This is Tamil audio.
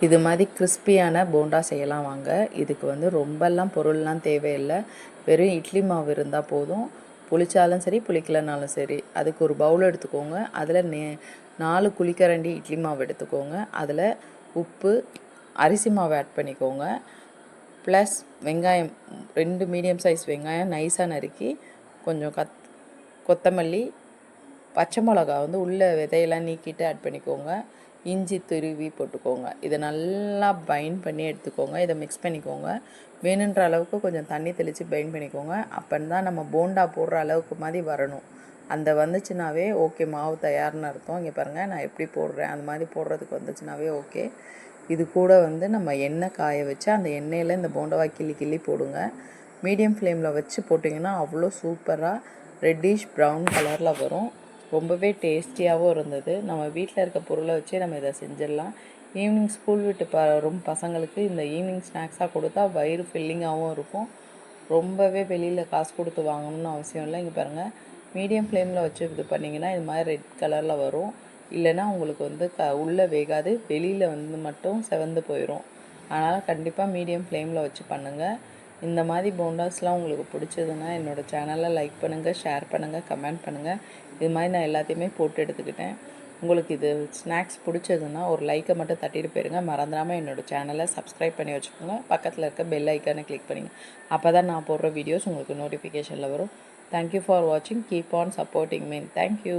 இது மாதிரி கிறிஸ்பியான போண்டா செய்யலாம் வாங்க. இதுக்கு வந்து ரொம்பலாம் பொருள்லாம் தேவையில்லை. வெறும் இட்லி மாவு இருந்தால் போதும். புளிச்சாலும் சரி புளிக்கலைனாலும் சரி. அதுக்கு ஒரு பவுல் எடுத்துக்கோங்க. அதில் 4 குழிக்கரண்டி இட்லி மாவு எடுத்துக்கோங்க. அதில் உப்பு, அரிசி மாவு ஆட் பண்ணிக்கோங்க. ப்ளஸ் வெங்காயம் 2 மீடியம் சைஸ் வெங்காயம் நைஸாக நறுக்கி, கொஞ்சம் கொத்தமல்லி, பச்சை மிளகா வந்து உள்ள விதையெல்லாம் நீக்கிட்டு ஆட் பண்ணிக்கோங்க. இஞ்சி துருவி போட்டுக்கோங்க. இதை நல்லா பைண்ட் பண்ணி எடுத்துக்கோங்க. இதை மிக்ஸ் பண்ணிக்கோங்க. வேணுன்ற அளவுக்கு கொஞ்சம் தண்ணி தெளித்து பைண்ட் பண்ணிக்கோங்க. அப்போன்னு தான் நம்ம போண்டா போடுற அளவுக்கு மாதிரி வரணும். அந்த வந்துச்சுனாவே ஓகே, மாவு தயார்னு அர்த்தம். இங்கே பாருங்கள், நான் எப்படி போடுறேன், அந்த மாதிரி போடுறதுக்கு வந்துச்சுனாவே ஓகே. இது கூட வந்து நம்ம எண்ணெய் காய வச்சு அந்த எண்ணெயில் இந்த போண்டாவை கிள்ளி போடுங்க. மீடியம் ஃப்ளேமில் வச்சு போட்டிங்கன்னா அவ்வளோ சூப்பராக ரெட்டிஷ் ப்ரௌன் கலரில் வரும். ரொம்பவே டேஸ்டியாகவும் இருந்தது. நம்ம வீட்டில் இருக்க பொருளை வச்சே நம்ம இதை செஞ்சிடலாம். ஈவினிங் ஸ்கூல் விட்டு வரும் பசங்களுக்கு இந்த ஈவினிங் ஸ்நாக்ஸாக கொடுத்தா வயிறு ஃபில்லிங்காகவும் இருக்கும். ரொம்பவே வெளியில் காசு கொடுத்து வாங்கணும்னு அவசியம் இல்லை. இங்கே பாருங்கள், மீடியம் ஃப்ளேமில் வச்சு இது பண்ணிங்கன்னா இது மாதிரி ரெட் கலரில் வரும். இல்லைன்னா உங்களுக்கு வந்து உள்ளே வேகாது, வெளியில் வந்து மட்டும் செவந்து போயிடும். அதனால் கண்டிப்பாக மீடியம் ஃப்ளேமில் வச்சு பண்ணுங்கள். இந்த மாதிரி போண்டாஸ்லாம் உங்களுக்கு பிடிச்சதுன்னா என்னோடய சேனலை லைக் பண்ணுங்கள், ஷேர் பண்ணுங்கள், கமெண்ட் பண்ணுங்கள். இது மாதிரி நான் எல்லாத்தையுமே போட்டு எடுத்துக்கிட்டேன். உங்களுக்கு இது ஸ்நாக்ஸ் பிடிச்சதுன்னா ஒரு லைக்கை மட்டும் தட்டிட்டு போயிருங்க. மறந்துடாமல் என்னோடய சேனலை சப்ஸ்கிரைப் பண்ணி வச்சுக்கோங்க. பக்கத்தில் இருக்க பெல் ஐக்கானை கிளிக் பண்ணிங்க. அப்போ தான் நான் போடுற வீடியோஸ் உங்களுக்கு நோட்டிஃபிகேஷனில் வரும். தேங்க்யூ ஃபார் வாட்சிங். Keep on supporting me. Thank you.